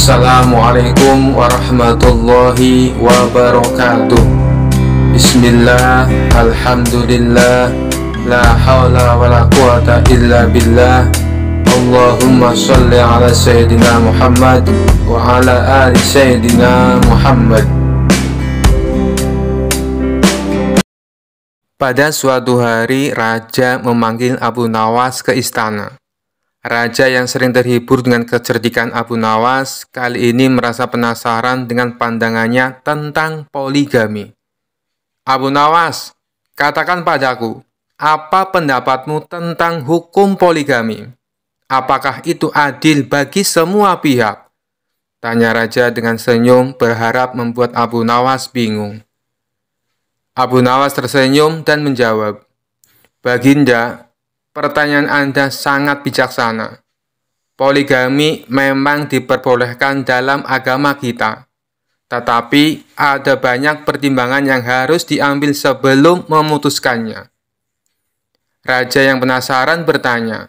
Assalamualaikum warahmatullahi wabarakatuh. Bismillah, alhamdulillah, la hawla wa la quwata illa billah. Allahumma sholli ala Sayyidina Muhammad wa ala ali Sayyidina Muhammad. Pada suatu hari, raja memanggil Abu Nawas ke istana. Raja yang sering terhibur dengan kecerdikan Abu Nawas kali ini merasa penasaran dengan pandangannya tentang poligami. Abu Nawas, katakan padaku, apa pendapatmu tentang hukum poligami? Apakah itu adil bagi semua pihak? Tanya raja dengan senyum berharap membuat Abu Nawas bingung. Abu Nawas tersenyum dan menjawab, Baginda, pertanyaan Anda sangat bijaksana. Poligami memang diperbolehkan dalam agama kita. Tetapi ada banyak pertimbangan yang harus diambil sebelum memutuskannya. Raja yang penasaran bertanya,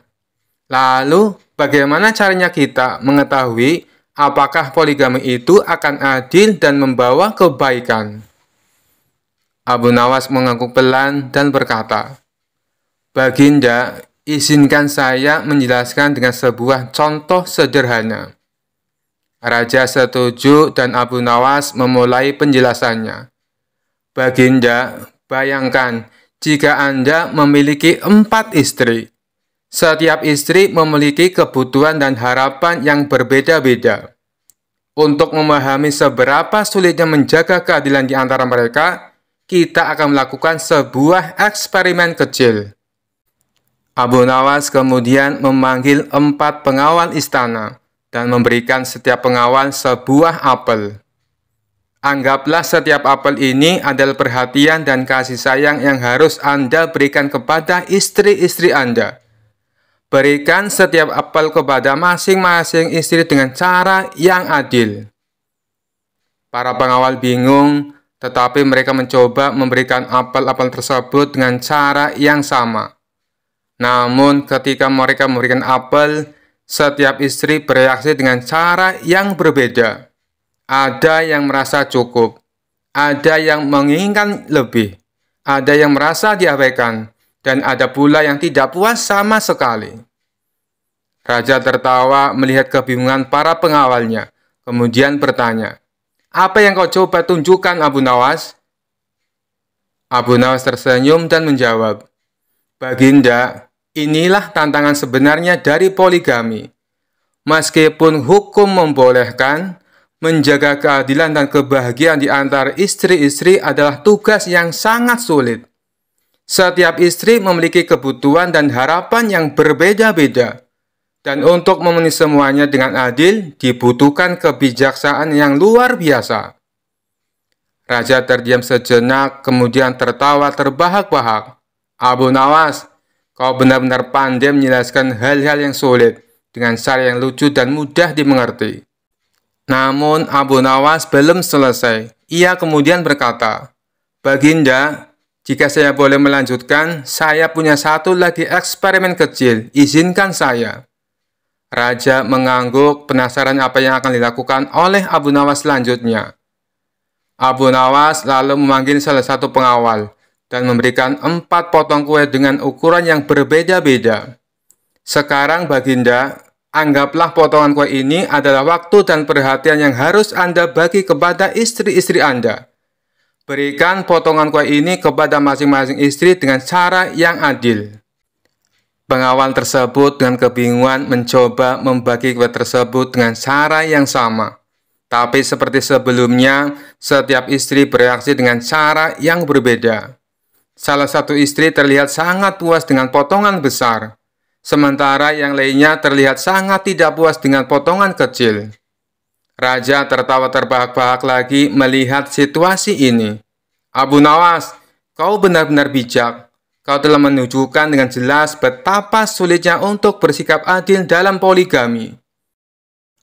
lalu bagaimana caranya kita mengetahui apakah poligami itu akan adil dan membawa kebaikan? Abu Nawas mengangguk pelan dan berkata, Baginda, izinkan saya menjelaskan dengan sebuah contoh sederhana. Raja setuju dan Abu Nawas memulai penjelasannya. Baginda, bayangkan jika Anda memiliki 4 istri. Setiap istri memiliki kebutuhan dan harapan yang berbeda-beda. Untuk memahami seberapa sulitnya menjaga keadilan di antara mereka, kita akan melakukan sebuah eksperimen kecil. Abu Nawas kemudian memanggil 4 pengawal istana dan memberikan setiap pengawal sebuah apel. Anggaplah setiap apel ini adalah perhatian dan kasih sayang yang harus Anda berikan kepada istri-istri Anda. Berikan setiap apel kepada masing-masing istri dengan cara yang adil. Para pengawal bingung, tetapi mereka mencoba memberikan apel-apel tersebut dengan cara yang sama. Namun ketika mereka memberikan apel, setiap istri bereaksi dengan cara yang berbeda. Ada yang merasa cukup, ada yang menginginkan lebih, ada yang merasa diabaikan, dan ada pula yang tidak puas sama sekali. Raja tertawa melihat kebingungan para pengawalnya, kemudian bertanya, apa yang kau coba tunjukkan, Abu Nawas? Abu Nawas tersenyum dan menjawab, Baginda, inilah tantangan sebenarnya dari poligami. Meskipun hukum membolehkan, menjaga keadilan dan kebahagiaan di antara istri-istri adalah tugas yang sangat sulit. Setiap istri memiliki kebutuhan dan harapan yang berbeda-beda. Dan untuk memenuhi semuanya dengan adil, dibutuhkan kebijaksanaan yang luar biasa. Raja terdiam sejenak, kemudian tertawa terbahak-bahak. Abu Nawas, kau benar-benar pandai menjelaskan hal-hal yang sulit dengan cara yang lucu dan mudah dimengerti. Namun Abu Nawas belum selesai. Ia kemudian berkata, Baginda, jika saya boleh melanjutkan, saya punya satu lagi eksperimen kecil. Izinkan saya. Raja mengangguk, penasaran apa yang akan dilakukan oleh Abu Nawas selanjutnya. Abu Nawas lalu memanggil salah satu pengawal dan memberikan 4 potong kue dengan ukuran yang berbeda-beda. Sekarang Baginda, anggaplah potongan kue ini adalah waktu dan perhatian yang harus Anda bagi kepada istri-istri Anda. Berikan potongan kue ini kepada masing-masing istri dengan cara yang adil. Pengawal tersebut dengan kebingungan mencoba membagi kue tersebut dengan cara yang sama. Tapi seperti sebelumnya, setiap istri bereaksi dengan cara yang berbeda. Salah satu istri terlihat sangat puas dengan potongan besar, sementara yang lainnya terlihat sangat tidak puas dengan potongan kecil. Raja tertawa terbahak-bahak lagi melihat situasi ini. Abu Nawas, kau benar-benar bijak. Kau telah menunjukkan dengan jelas betapa sulitnya untuk bersikap adil dalam poligami.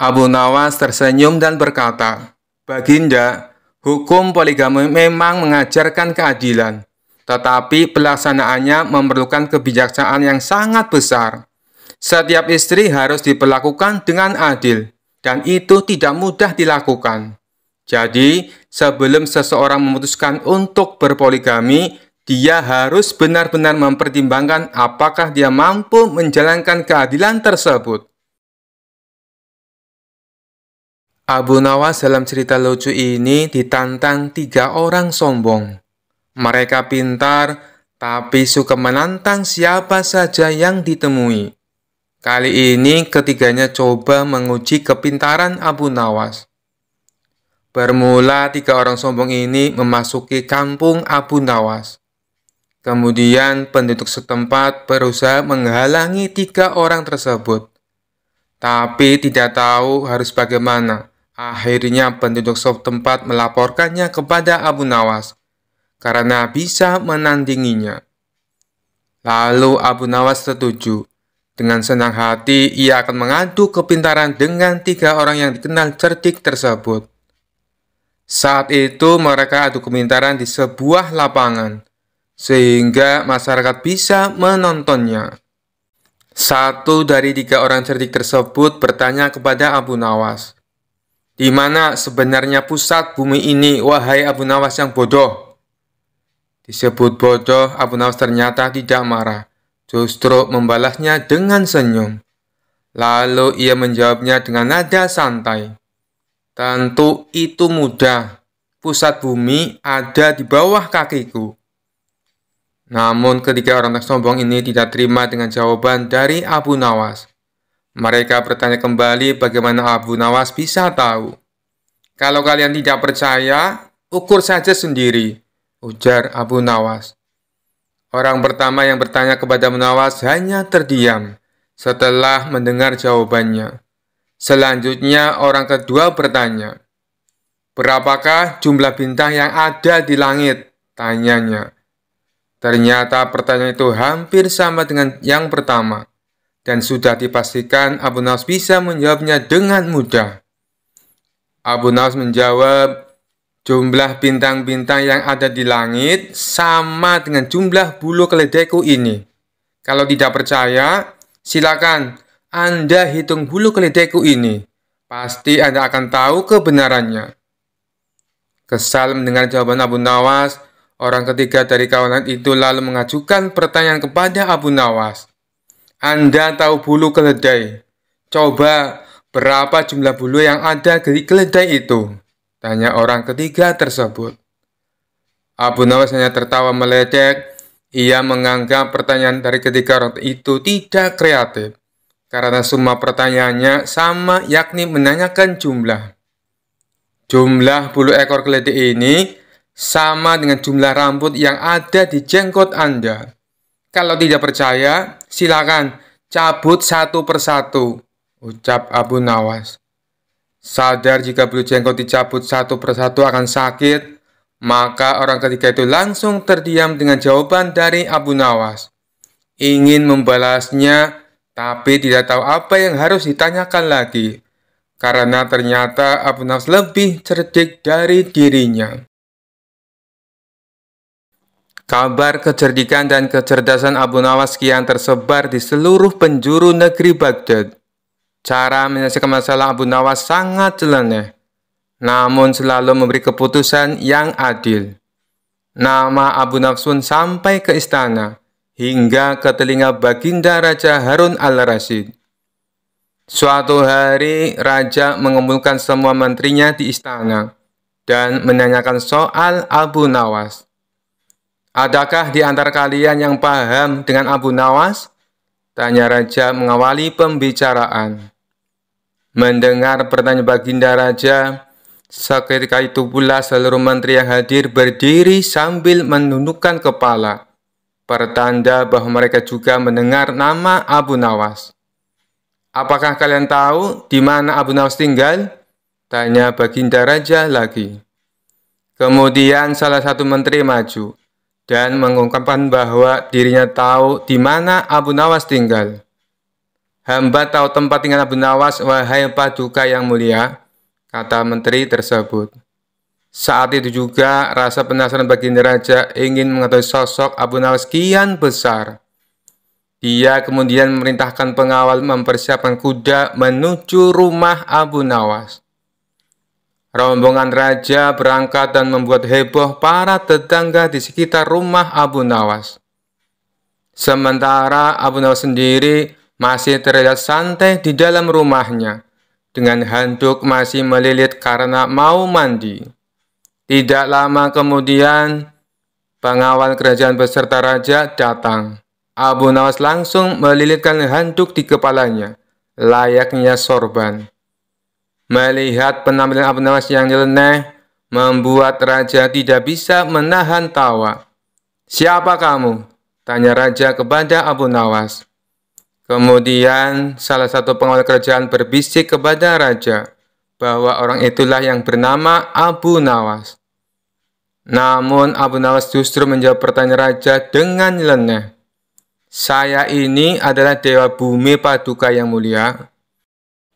Abu Nawas tersenyum dan berkata, Baginda, hukum poligami memang mengajarkan keadilan. Tetapi pelaksanaannya memerlukan kebijaksanaan yang sangat besar. Setiap istri harus diperlakukan dengan adil, dan itu tidak mudah dilakukan. Jadi, sebelum seseorang memutuskan untuk berpoligami, dia harus benar-benar mempertimbangkan apakah dia mampu menjalankan keadilan tersebut. Abu Nawas dalam cerita lucu ini ditantang 3 orang sombong. Mereka pintar, tapi suka menantang siapa saja yang ditemui. Kali ini ketiganya coba menguji kepintaran Abu Nawas. Bermula 3 orang sombong ini memasuki kampung Abu Nawas. Kemudian penduduk setempat berusaha menghalangi 3 orang tersebut. Tapi tidak tahu harus bagaimana. Akhirnya penduduk setempat melaporkannya kepada Abu Nawas karena bisa menandinginya. Lalu Abu Nawas setuju. Dengan senang hati ia akan mengadu kepintaran dengan 3 orang yang dikenal cerdik tersebut. Saat itu mereka adu kepintaran di sebuah lapangan, sehingga masyarakat bisa menontonnya. Satu dari 3 orang cerdik tersebut bertanya kepada Abu Nawas, "Di mana sebenarnya pusat bumi ini, wahai Abu Nawas yang bodoh?" Disebut bodoh, Abu Nawas ternyata tidak marah, justru membalasnya dengan senyum. Lalu ia menjawabnya dengan nada santai, "Tentu itu mudah, pusat bumi ada di bawah kakiku." Namun ketiga orang sombong ini tidak terima dengan jawaban dari Abu Nawas. Mereka bertanya kembali bagaimana Abu Nawas bisa tahu. "Kalau kalian tidak percaya, ukur saja sendiri," ujar Abu Nawas. Orang pertama yang bertanya kepada Abu Nawas hanya terdiam setelah mendengar jawabannya. Selanjutnya orang kedua bertanya, "Berapakah jumlah bintang yang ada di langit?" tanyanya. Ternyata pertanyaan itu hampir sama dengan yang pertama. Dan sudah dipastikan Abu Nawas bisa menjawabnya dengan mudah. Abu Nawas menjawab, "Jumlah bintang-bintang yang ada di langit sama dengan jumlah bulu keledaiku ini. Kalau tidak percaya, silakan Anda hitung bulu keledaiku ini. Pasti Anda akan tahu kebenarannya." Kesal mendengar jawaban Abu Nawas, orang ketiga dari kawanan itu lalu mengajukan pertanyaan kepada Abu Nawas. "Anda tahu bulu keledai? Coba berapa jumlah bulu yang ada di keledai itu?" tanya orang ketiga tersebut. Abu Nawas hanya tertawa meledek. Ia menganggap pertanyaan dari ketiga orang itu tidak kreatif, karena semua pertanyaannya sama, yakni menanyakan jumlah. Jumlah bulu ekor keledai ini sama dengan jumlah rambut yang ada di jenggot Anda. Kalau tidak percaya, silakan cabut satu persatu, ucap Abu Nawas. Sadar jika bulu jenggot dicabut satu persatu akan sakit, maka orang ketiga itu langsung terdiam dengan jawaban dari Abu Nawas. Ingin membalasnya, tapi tidak tahu apa yang harus ditanyakan lagi, karena ternyata Abu Nawas lebih cerdik dari dirinya. Kabar kecerdikan dan kecerdasan Abu Nawas kian tersebar di seluruh penjuru negeri Baghdad. Cara menyelesaikan masalah Abu Nawas sangat nyeleneh, namun selalu memberi keputusan yang adil. Nama Abu Nawas pun sampai ke istana, hingga ke telinga Baginda Raja Harun al-Rasyid. Suatu hari, Raja mengumpulkan semua menterinya di istana dan menanyakan soal Abu Nawas. "Adakah di antara kalian yang paham dengan Abu Nawas?" tanya Raja mengawali pembicaraan. Mendengar pertanyaan Baginda Raja, seketika itu pula seluruh menteri yang hadir berdiri sambil menundukkan kepala, pertanda bahwa mereka juga mendengar nama Abu Nawas. "Apakah kalian tahu di mana Abu Nawas tinggal?" tanya Baginda Raja lagi. Kemudian salah satu menteri maju dan mengungkapkan bahwa dirinya tahu di mana Abu Nawas tinggal. "Hamba tahu tempat tinggal Abu Nawas, wahai Paduka yang mulia," kata menteri tersebut. Saat itu juga rasa penasaran Baginda Raja ingin mengetahui sosok Abu Nawas kian besar. Dia kemudian memerintahkan pengawal mempersiapkan kuda menuju rumah Abu Nawas. Rombongan raja berangkat dan membuat heboh para tetangga di sekitar rumah Abu Nawas. Sementara Abu Nawas sendiri masih terlihat santai di dalam rumahnya, dengan handuk masih melilit karena mau mandi. Tidak lama kemudian, pengawal kerajaan beserta raja datang. Abu Nawas langsung melilitkan handuk di kepalanya, layaknya sorban. Melihat penampilan Abu Nawas yang nyeleneh, membuat raja tidak bisa menahan tawa. "Siapa kamu?" tanya raja kepada Abu Nawas. Kemudian salah satu pengawal kerajaan berbisik kepada raja bahwa orang itulah yang bernama Abu Nawas. Namun Abu Nawas justru menjawab pertanyaan raja dengan nyeleneh. "Saya ini adalah Dewa Bumi Paduka yang mulia."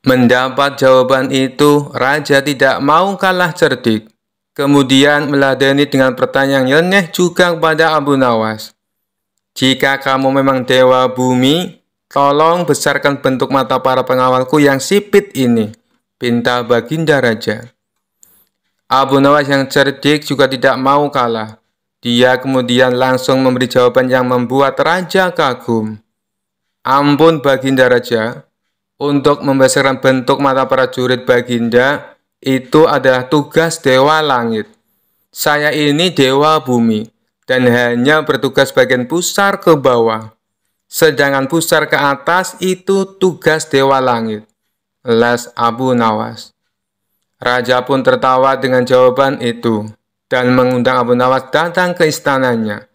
Mendapat jawaban itu, raja tidak mau kalah cerdik. Kemudian meladeni dengan pertanyaan yang nyeleneh juga kepada Abu Nawas. "Jika kamu memang Dewa Bumi, tolong besarkan bentuk mata para pengawalku yang sipit ini," pinta baginda raja. Abu Nawas yang cerdik juga tidak mau kalah. Dia kemudian langsung memberi jawaban yang membuat raja kagum. "Ampun baginda raja, untuk membesarkan bentuk mata prajurit baginda, itu adalah tugas Dewa Langit. Saya ini Dewa Bumi, dan hanya bertugas bagian pusar ke bawah. Sedangkan pusar ke atas itu tugas Dewa Langit," elas Abu Nawas. Raja pun tertawa dengan jawaban itu, dan mengundang Abu Nawas datang ke istananya.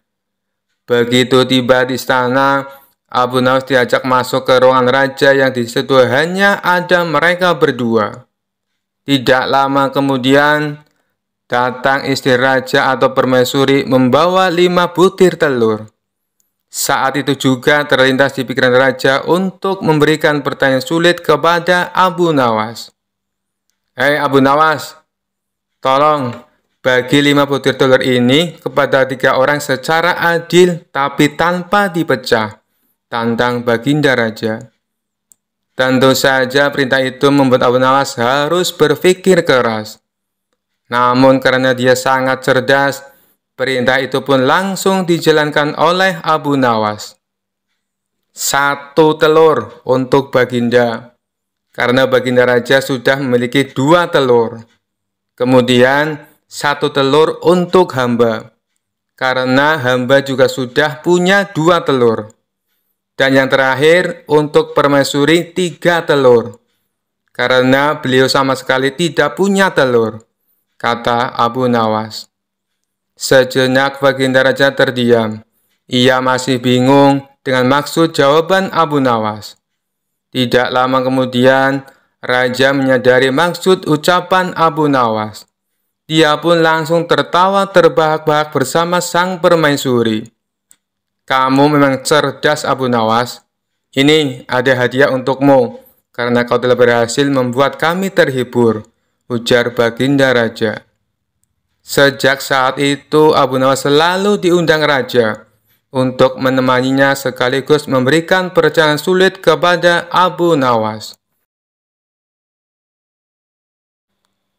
Begitu tiba di istana, Abu Nawas diajak masuk ke ruangan raja yang di situ hanya ada mereka berdua. Tidak lama kemudian, datang istri raja atau permaisuri membawa 5 butir telur. Saat itu juga terlintas di pikiran raja untuk memberikan pertanyaan sulit kepada Abu Nawas. "Hei Abu Nawas, tolong bagi 5 butir telur ini kepada 3 orang secara adil tapi tanpa dipecah," tantang baginda raja. Tentu saja perintah itu membuat Abu Nawas harus berpikir keras. Namun karena dia sangat cerdas, perintah itu pun langsung dijalankan oleh Abu Nawas. 1 telur untuk baginda, karena baginda raja sudah memiliki 2 telur. Kemudian 1 telur untuk hamba, karena hamba juga sudah punya 2 telur. Dan yang terakhir untuk permaisuri 3 telur, karena beliau sama sekali tidak punya telur, kata Abu Nawas. Sejenak baginda raja terdiam. Ia masih bingung dengan maksud jawaban Abu Nawas. Tidak lama kemudian, raja menyadari maksud ucapan Abu Nawas. Dia pun langsung tertawa terbahak-bahak bersama sang permaisuri. "Kamu memang cerdas Abu Nawas. Ini ada hadiah untukmu, karena kau telah berhasil membuat kami terhibur," ujar baginda raja. Sejak saat itu, Abu Nawas selalu diundang raja untuk menemaninya sekaligus memberikan perjalanan sulit kepada Abu Nawas.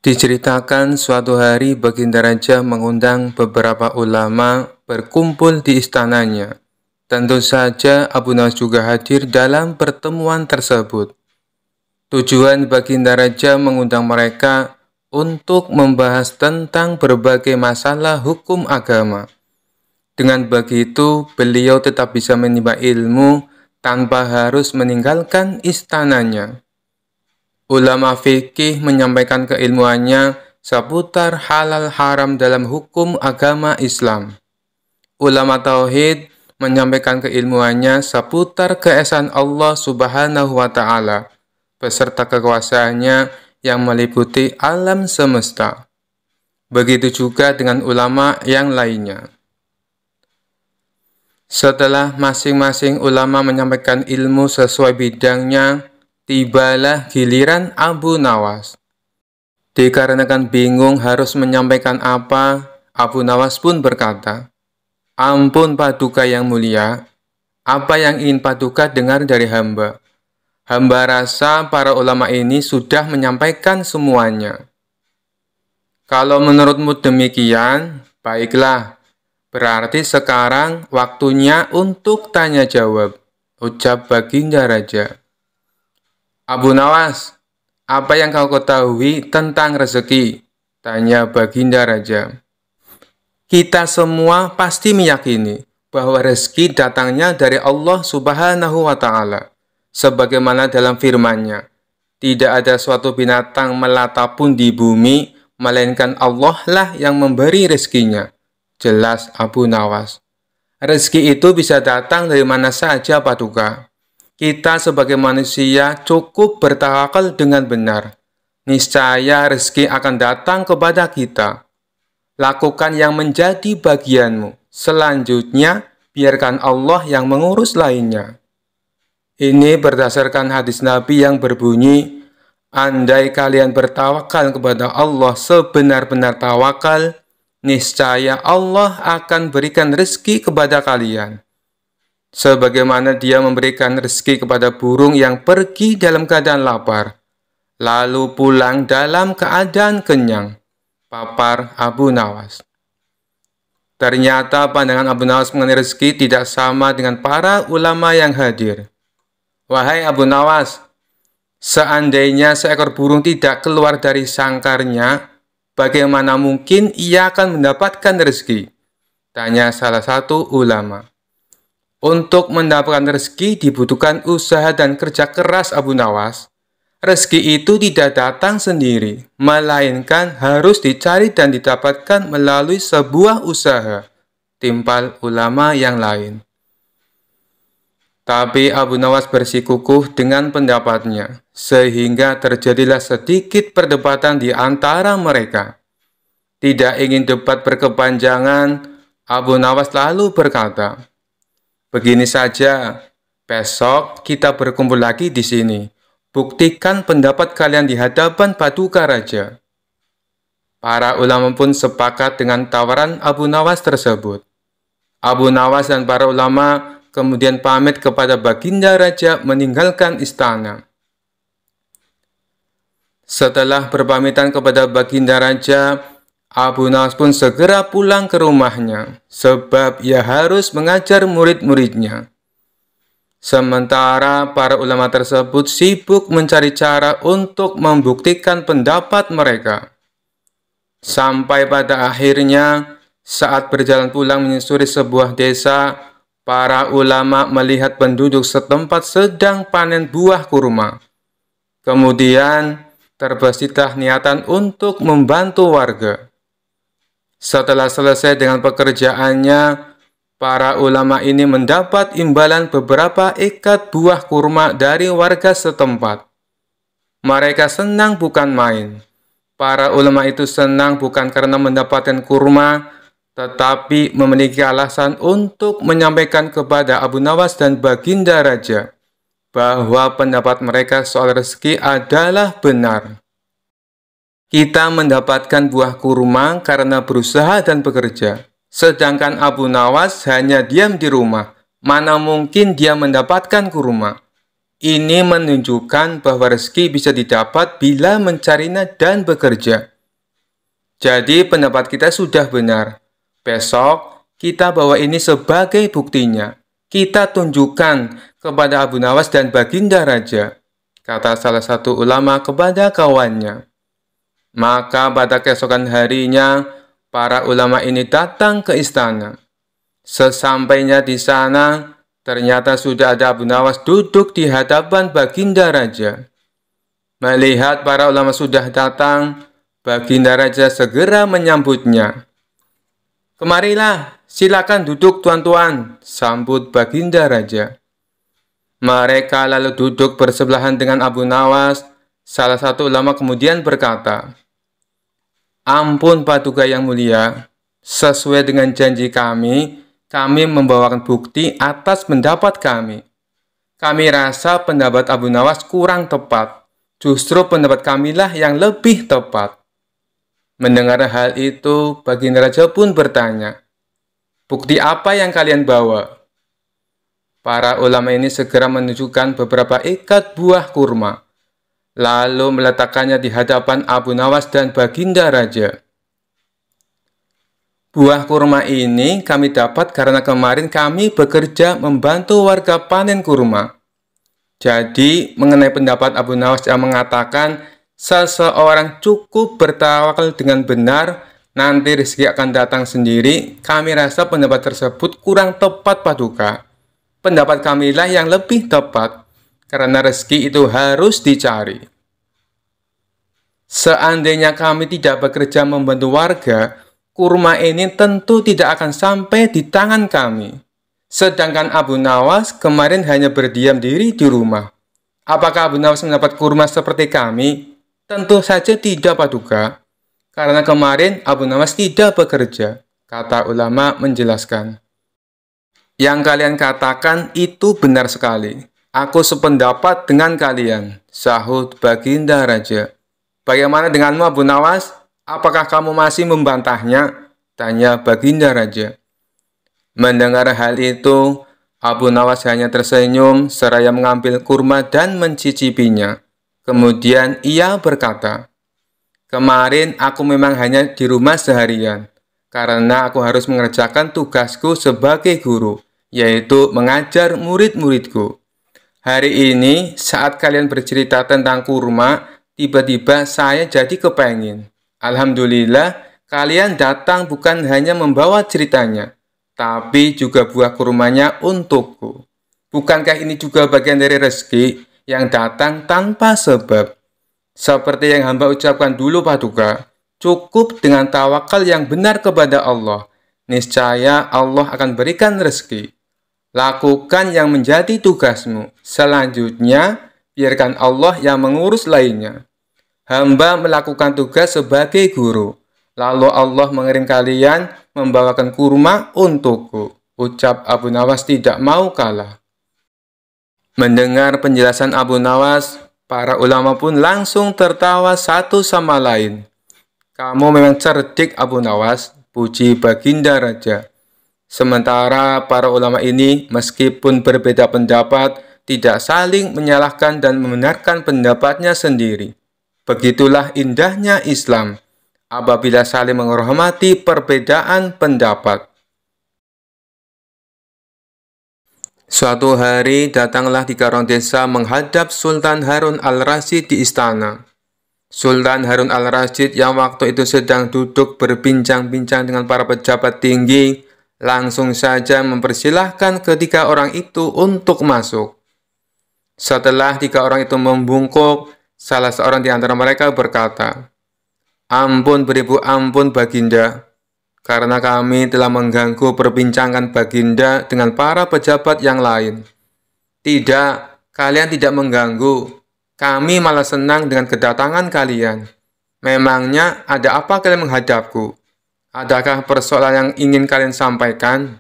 Diceritakan suatu hari baginda raja mengundang beberapa ulama berkumpul di istananya. Tentu saja Abu Nawas juga hadir dalam pertemuan tersebut. Tujuan baginda raja mengundang mereka untuk membahas tentang berbagai masalah hukum agama. Dengan begitu, beliau tetap bisa menimba ilmu tanpa harus meninggalkan istananya. Ulama fikih menyampaikan keilmuannya seputar halal haram dalam hukum agama Islam. Ulama tauhid menyampaikan keilmuannya seputar keesaan Allah Subhanahu wa Ta'ala beserta kekuasaannya yang meliputi alam semesta. Begitu juga dengan ulama yang lainnya. Setelah masing-masing ulama menyampaikan ilmu sesuai bidangnya, tibalah giliran Abu Nawas. Dikarenakan bingung harus menyampaikan apa, Abu Nawas pun berkata, "Ampun Paduka yang mulia, Apa yang ingin Paduka dengar dari hamba? Hamba rasa para ulama ini sudah menyampaikan semuanya. Kalau menurutmu demikian, baiklah. Berarti sekarang waktunya untuk tanya jawab, ucap Baginda Raja. Abu Nawas, apa yang kau ketahui tentang rezeki? Tanya Baginda Raja. Kita semua pasti meyakini bahwa rezeki datangnya dari Allah Subhanahu wa Ta'ala. Sebagaimana dalam firman-Nya, tidak ada suatu binatang melata pun di bumi, melainkan Allah lah yang memberi rezekinya. Jelas Abu Nawas. Rezeki itu bisa datang dari mana saja, Paduka. Kita sebagai manusia cukup bertawakal dengan benar. Niscaya rezeki akan datang kepada kita. Lakukan yang menjadi bagianmu. Selanjutnya, biarkan Allah yang mengurus lainnya. Ini berdasarkan hadis Nabi yang berbunyi, andai kalian bertawakal kepada Allah sebenar-benar tawakal, niscaya Allah akan berikan rezeki kepada kalian. Sebagaimana Dia memberikan rezeki kepada burung yang pergi dalam keadaan lapar, lalu pulang dalam keadaan kenyang. Papar Abu Nawas. Ternyata pandangan Abu Nawas mengenai rezeki tidak sama dengan para ulama yang hadir. Wahai Abu Nawas, seandainya seekor burung tidak keluar dari sangkarnya, bagaimana mungkin ia akan mendapatkan rezeki? Tanya salah satu ulama. Untuk mendapatkan rezeki dibutuhkan usaha dan kerja keras Abu Nawas. Rezeki itu tidak datang sendiri, melainkan harus dicari dan didapatkan melalui sebuah usaha. Timpal ulama yang lain. Tapi Abu Nawas bersikukuh dengan pendapatnya, sehingga terjadilah sedikit perdebatan di antara mereka. Tidak ingin debat berkepanjangan, Abu Nawas lalu berkata, begini saja, besok kita berkumpul lagi di sini. Buktikan pendapat kalian di hadapan Paduka Raja. Para ulama pun sepakat dengan tawaran Abu Nawas tersebut. Abu Nawas dan para ulama kemudian pamit kepada Baginda Raja meninggalkan istana. Setelah berpamitan kepada Baginda Raja, Abu Nawas pun segera pulang ke rumahnya, sebab ia harus mengajar murid-muridnya. Sementara para ulama tersebut sibuk mencari cara untuk membuktikan pendapat mereka. Sampai pada akhirnya, saat berjalan pulang menyusuri sebuah desa, para ulama melihat penduduk setempat sedang panen buah kurma. Kemudian terbesitlah niatan untuk membantu warga. Setelah selesai dengan pekerjaannya, para ulama ini mendapat imbalan beberapa ikat buah kurma dari warga setempat. Mereka senang bukan main. Para ulama itu senang bukan karena mendapatkan kurma, tetapi memiliki alasan untuk menyampaikan kepada Abu Nawas dan Baginda Raja bahwa pendapat mereka soal rezeki adalah benar. Kita mendapatkan buah kurma karena berusaha dan bekerja, sedangkan Abu Nawas hanya diam di rumah. Mana mungkin dia mendapatkan kurma? Ini menunjukkan bahwa rezeki bisa didapat bila mencarinya dan bekerja. Jadi pendapat kita sudah benar. Besok, kita bawa ini sebagai buktinya. Kita tunjukkan kepada Abu Nawas dan Baginda Raja, kata salah satu ulama kepada kawannya. Maka pada keesokan harinya, para ulama ini datang ke istana. Sesampainya di sana, ternyata sudah ada Abu Nawas duduk di hadapan Baginda Raja. Melihat para ulama sudah datang, Baginda Raja segera menyambutnya. Kemarilah, silakan duduk tuan-tuan, sambut Baginda Raja. Mereka lalu duduk bersebelahan dengan Abu Nawas. Salah satu ulama kemudian berkata, ampun Paduka yang mulia, sesuai dengan janji kami membawakan bukti atas pendapat kami. Kami rasa pendapat Abu Nawas kurang tepat, justru pendapat kamilah yang lebih tepat. Mendengar hal itu, Baginda Raja pun bertanya, bukti apa yang kalian bawa? Para ulama ini segera menunjukkan beberapa ikat buah kurma, lalu meletakkannya di hadapan Abu Nawas dan Baginda Raja. Buah kurma ini kami dapat karena kemarin kami bekerja membantu warga panen kurma. Jadi, mengenai pendapat Abu Nawas yang mengatakan seseorang cukup bertawakal dengan benar, nanti rezeki akan datang sendiri, kami rasa pendapat tersebut kurang tepat, Paduka. Pendapat kamilah yang lebih tepat, karena rezeki itu harus dicari. Seandainya kami tidak bekerja membantu warga, kurma ini tentu tidak akan sampai di tangan kami. Sedangkan Abu Nawas kemarin hanya berdiam diri di rumah. Apakah Abu Nawas mendapat kurma seperti kami? Tentu saja tidak, Paduka. Karena kemarin Abu Nawas tidak bekerja, kata ulama menjelaskan. Yang kalian katakan itu benar sekali. Aku sependapat dengan kalian, sahut Baginda Raja. Bagaimana denganmu, Abu Nawas? Apakah kamu masih membantahnya? Tanya Baginda Raja. Mendengar hal itu, Abu Nawas hanya tersenyum seraya mengambil kurma dan mencicipinya. Kemudian ia berkata, "Kemarin aku memang hanya di rumah seharian, karena aku harus mengerjakan tugasku sebagai guru, yaitu mengajar murid-muridku. Hari ini, saat kalian bercerita tentang kurma, tiba-tiba saya jadi kepengin. Alhamdulillah, kalian datang bukan hanya membawa ceritanya, tapi juga buah kurmanya untukku. Bukankah ini juga bagian dari rezeki yang datang tanpa sebab? Seperti yang hamba ucapkan dulu, Paduka, cukup dengan tawakal yang benar kepada Allah. Niscaya Allah akan berikan rezeki. Lakukan yang menjadi tugasmu. Selanjutnya, biarkan Allah yang mengurus lainnya. Hamba melakukan tugas sebagai guru. Lalu Allah mengirim kalian membawakan kurma untukku." Ucap Abu Nawas tidak mau kalah. Mendengar penjelasan Abu Nawas, para ulama pun langsung tertawa satu sama lain. "Kamu memang cerdik, Abu Nawas," puji Baginda Raja. Sementara para ulama ini meskipun berbeda pendapat, tidak saling menyalahkan dan membenarkan pendapatnya sendiri. Begitulah indahnya Islam, apabila saling menghormati perbedaan pendapat. Suatu hari datanglah 3 orang desa menghadap Sultan Harun al-Rasyid di istana. Sultan Harun al-Rasyid yang waktu itu sedang duduk berbincang-bincang dengan para pejabat tinggi, langsung saja mempersilahkan ketiga orang itu untuk masuk. Setelah 3 orang itu membungkuk, salah seorang di antara mereka berkata, "Ampun beribu ampun Baginda, karena kami telah mengganggu perbincangan Baginda dengan para pejabat yang lain." "Tidak, kalian tidak mengganggu. Kami malah senang dengan kedatangan kalian. Memangnya ada apa kalian menghadapku? Adakah persoalan yang ingin kalian sampaikan?"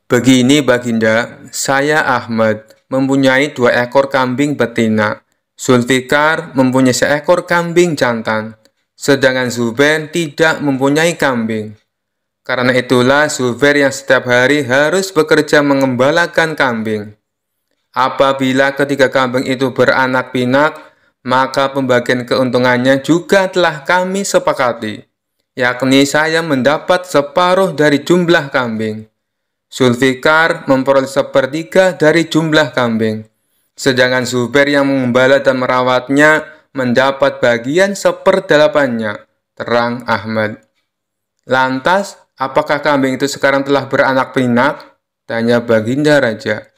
"Begini Baginda, saya Ahmad mempunyai 2 ekor kambing betina. Zulfikar mempunyai seekor kambing jantan. Sedangkan Zubair tidak mempunyai kambing. Karena itulah Zubair yang setiap hari harus bekerja mengembalakan kambing. Apabila ketiga kambing itu beranak pinak, maka pembagian keuntungannya juga telah kami sepakati, yakni saya mendapat separuh dari jumlah kambing. Zulfikar memperoleh 1/3 dari jumlah kambing. Sedangkan Zubair yang mengembala dan merawatnya mendapat bagian 1/8-nya, terang Ahmad. "Lantas, apakah kambing itu sekarang telah beranak pinak?" tanya Baginda Raja.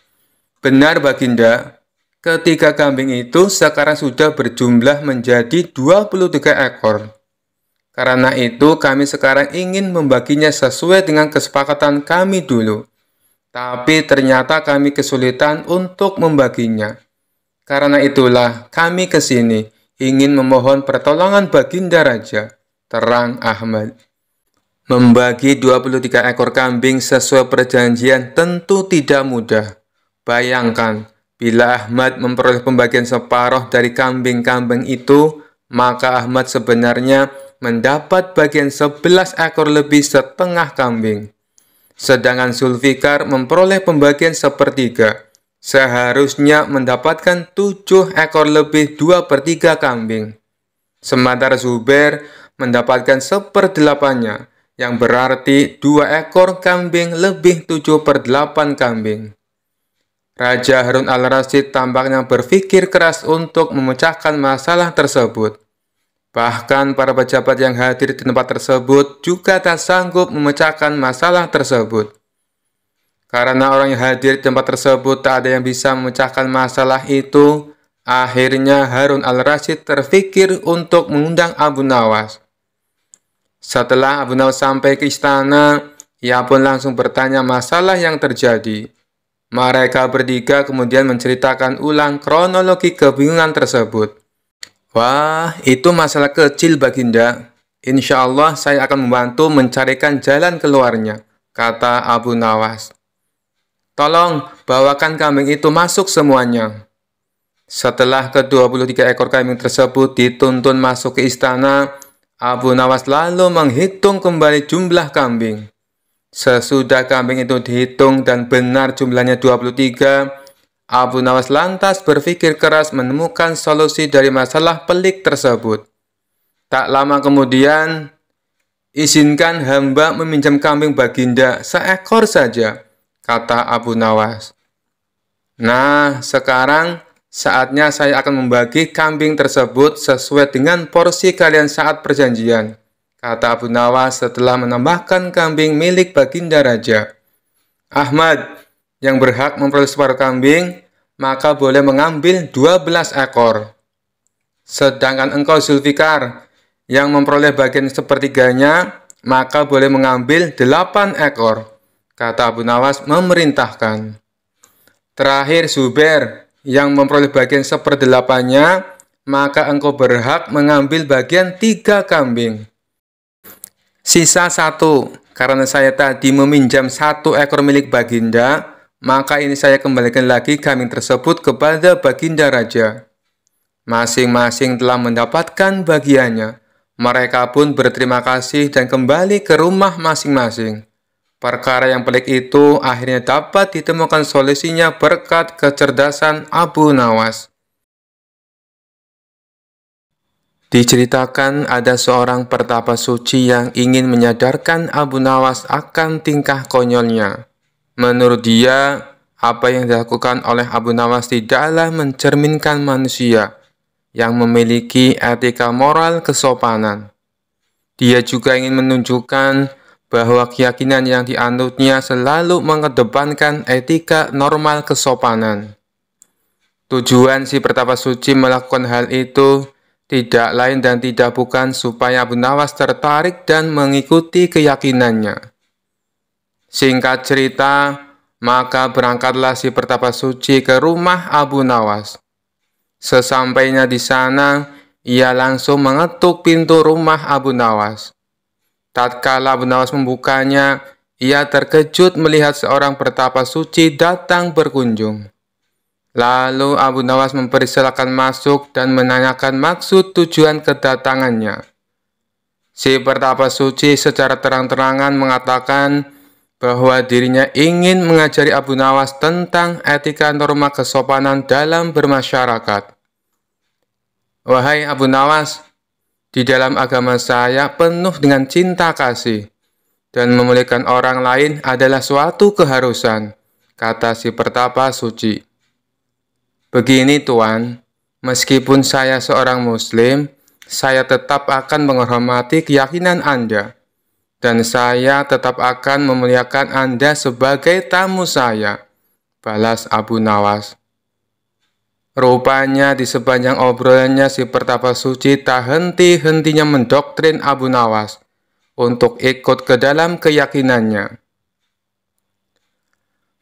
"Benar Baginda, ketiga kambing itu sekarang sudah berjumlah menjadi 23 ekor. Karena itu kami sekarang ingin membaginya sesuai dengan kesepakatan kami dulu. Tapi ternyata kami kesulitan untuk membaginya. Karena itulah kami ke sini ingin memohon pertolongan Baginda Raja," terang Ahmad. Membagi 23 ekor kambing sesuai perjanjian tentu tidak mudah. Bayangkan, bila Ahmad memperoleh pembagian separuh dari kambing-kambing itu, maka Ahmad sebenarnya mendapat bagian 11 ekor lebih setengah kambing. Sedangkan Zulfikar memperoleh pembagian sepertiga. Seharusnya mendapatkan 7 ekor lebih 2/3 kambing. Sementara Zubair mendapatkan 1/8-nya, yang berarti 2 ekor kambing lebih 7/8 kambing. Raja Harun al-Rasyid tampaknya berpikir keras untuk memecahkan masalah tersebut. Bahkan para pejabat yang hadir di tempat tersebut juga tak sanggup memecahkan masalah tersebut. Karena orang yang hadir di tempat tersebut tak ada yang bisa memecahkan masalah itu, akhirnya Harun al-Rasyid terpikir untuk mengundang Abu Nawas. Setelah Abu Nawas sampai ke istana, ia pun langsung bertanya masalah yang terjadi. Mereka bertiga kemudian menceritakan ulang kronologi kebingungan tersebut. Wah, itu masalah kecil Baginda. Insya Allah saya akan membantu mencarikan jalan keluarnya, kata Abu Nawas. Tolong bawakan kambing itu masuk semuanya. Setelah ke-23 ekor kambing tersebut dituntun masuk ke istana, Abu Nawas lalu menghitung kembali jumlah kambing. Sesudah kambing itu dihitung dan benar jumlahnya 23, Abu Nawas lantas berpikir keras menemukan solusi dari masalah pelik tersebut. Tak lama kemudian, izinkan hamba meminjam kambing Baginda seekor saja, kata Abu Nawas. Nah, sekarang saatnya saya akan membagi kambing tersebut sesuai dengan porsi kalian saat perjanjian, kata Abu Nawas setelah menambahkan kambing milik Baginda Raja. Ahmad, yang berhak memperoleh separuh kambing, maka boleh mengambil 12 ekor. Sedangkan engkau Zulfikar, yang memperoleh bagian sepertiganya, maka boleh mengambil 8 ekor, kata Abu Nawas memerintahkan. Terakhir Zubair, yang memperoleh bagian 1/8-nya, maka engkau berhak mengambil bagian 3 kambing. Sisa 1, karena saya tadi meminjam 1 ekor milik Baginda, maka ini saya kembalikan lagi kambing tersebut kepada Baginda Raja. Masing-masing telah mendapatkan bagiannya. Mereka pun berterima kasih dan kembali ke rumah masing-masing. Perkara yang pelik itu akhirnya dapat ditemukan solusinya berkat kecerdasan Abu Nawas. Diceritakan ada seorang pertapa suci yang ingin menyadarkan Abu Nawas akan tingkah konyolnya. Menurut dia, apa yang dilakukan oleh Abu Nawas tidaklah mencerminkan manusia yang memiliki etika moral kesopanan. Dia juga ingin menunjukkan bahwa keyakinan yang dianutnya selalu mengedepankan etika normal kesopanan. Tujuan si pertapa suci melakukan hal itu tidak lain dan tidak bukan supaya Abu Nawas tertarik dan mengikuti keyakinannya. Singkat cerita, maka berangkatlah si pertapa suci ke rumah Abu Nawas. Sesampainya di sana, ia langsung mengetuk pintu rumah Abu Nawas. Tatkala Abu Nawas membukanya, ia terkejut melihat seorang pertapa suci datang berkunjung. Lalu Abu Nawas mempersilakan masuk dan menanyakan maksud tujuan kedatangannya. Si pertapa suci secara terang-terangan mengatakan bahwa dirinya ingin mengajari Abu Nawas tentang etika norma kesopanan dalam bermasyarakat. Wahai Abu Nawas, di dalam agama saya penuh dengan cinta kasih, dan memuliakan orang lain adalah suatu keharusan, kata si pertapa suci. Begini Tuan, meskipun saya seorang Muslim, saya tetap akan menghormati keyakinan Anda, dan saya tetap akan memuliakan Anda sebagai tamu saya, balas Abu Nawas. Rupanya di sepanjang obrolannya si pertapa suci tak henti-hentinya mendoktrin Abu Nawas untuk ikut ke dalam keyakinannya.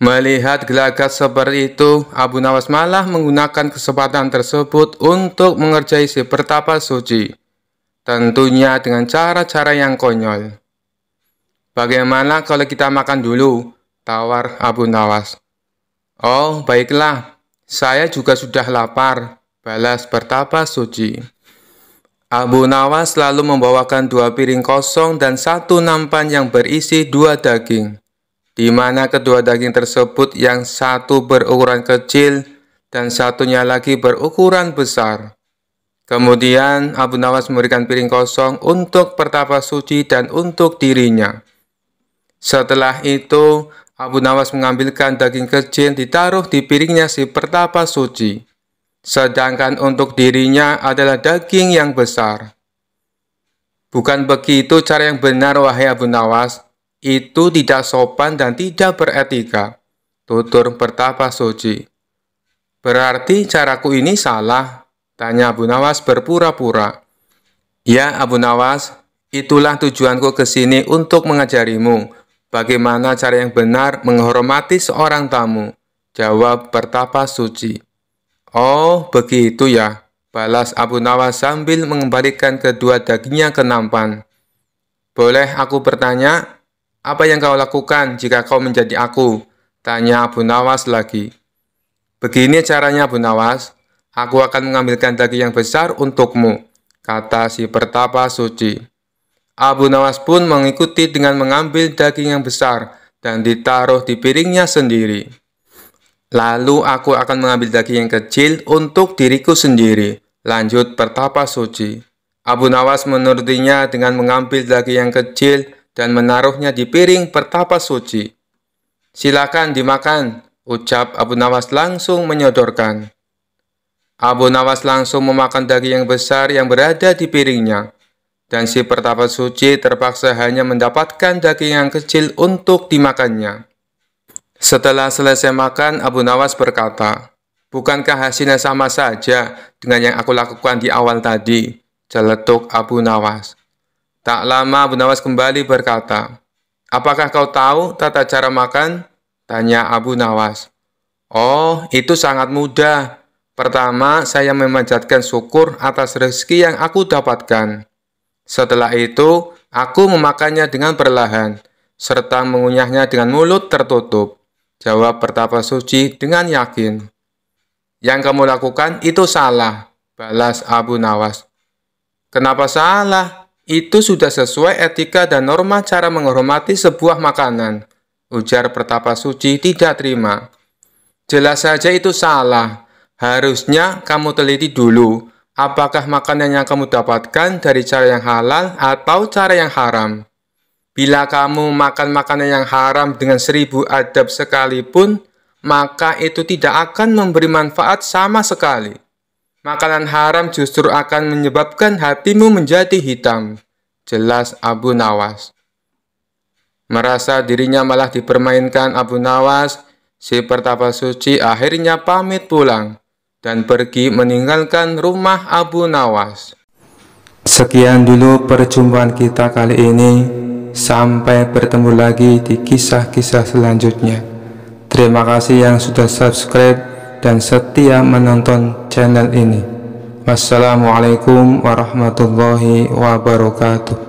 Melihat gelagat seperti itu, Abu Nawas malah menggunakan kesempatan tersebut untuk mengerjai si pertapa suci, tentunya dengan cara-cara yang konyol. Bagaimana kalau kita makan dulu? Tawar Abu Nawas. Oh, baiklah, saya juga sudah lapar, balas pertapa suci. Abu Nawas lalu membawakan 2 piring kosong dan 1 nampan yang berisi 2 daging. di mana kedua daging tersebut yang satu berukuran kecil dan satunya lagi berukuran besar. Kemudian Abu Nawas memberikan piring kosong untuk pertapa suci dan untuk dirinya. Setelah itu, Abu Nawas mengambilkan daging kecil ditaruh di piringnya si pertapa suci. Sedangkan untuk dirinya adalah daging yang besar. Bukan begitu cara yang benar, wahai Abu Nawas. Itu tidak sopan dan tidak beretika, tutur pertapa suci. Berarti caraku ini salah? Tanya Abu Nawas berpura-pura. Ya Abu Nawas, itulah tujuanku ke sini untuk mengajarimu bagaimana cara yang benar menghormati seorang tamu, jawab pertapa suci. Oh, begitu ya, balas Abu Nawas sambil mengembalikan kedua dagingnya ke nampan. Boleh aku bertanya, apa yang kau lakukan jika kau menjadi aku? Tanya Abu Nawas lagi. Begini caranya Abu Nawas, aku akan mengambilkan daging yang besar untukmu, kata si pertapa suci. Abu Nawas pun mengikuti dengan mengambil daging yang besar dan ditaruh di piringnya sendiri. Lalu aku akan mengambil daging yang kecil untuk diriku sendiri, lanjut pertapa suci. Abu Nawas menurutinya dengan mengambil daging yang kecil dan menaruhnya di piring pertapa suci. Silakan dimakan, ucap Abu Nawas langsung menyodorkan. Abu Nawas langsung memakan daging yang besar yang berada di piringnya, dan si pertapa suci terpaksa hanya mendapatkan daging yang kecil untuk dimakannya. Setelah selesai makan, Abu Nawas berkata, bukankah hasilnya sama saja dengan yang aku lakukan di awal tadi? Celetuk Abu Nawas. Tak lama Abu Nawas kembali berkata, apakah kau tahu tata cara makan? Tanya Abu Nawas. Oh, itu sangat mudah. Pertama, saya memanjatkan syukur atas rezeki yang aku dapatkan. Setelah itu, aku memakannya dengan perlahan, serta mengunyahnya dengan mulut tertutup. Jawab pertapa suci dengan yakin. Yang kamu lakukan itu salah, balas Abu Nawas. Kenapa salah? Itu sudah sesuai etika dan norma cara menghormati sebuah makanan, ujar pertapa suci tidak terima. Jelas saja itu salah. Harusnya kamu teliti dulu, apakah makanan yang kamu dapatkan dari cara yang halal atau cara yang haram. Bila kamu makan makanan yang haram dengan 1000 adab sekalipun, maka itu tidak akan memberi manfaat sama sekali. Makanan haram justru akan menyebabkan hatimu menjadi hitam, jelas Abu Nawas. Merasa dirinya malah dipermainkan Abu Nawas, si pertapa suci akhirnya pamit pulang dan pergi meninggalkan rumah Abu Nawas. Sekian dulu perjumpaan kita kali ini. Sampai bertemu lagi di kisah-kisah selanjutnya. Terima kasih yang sudah subscribe dan setia menonton channel ini. Wassalamualaikum warahmatullahi wabarakatuh.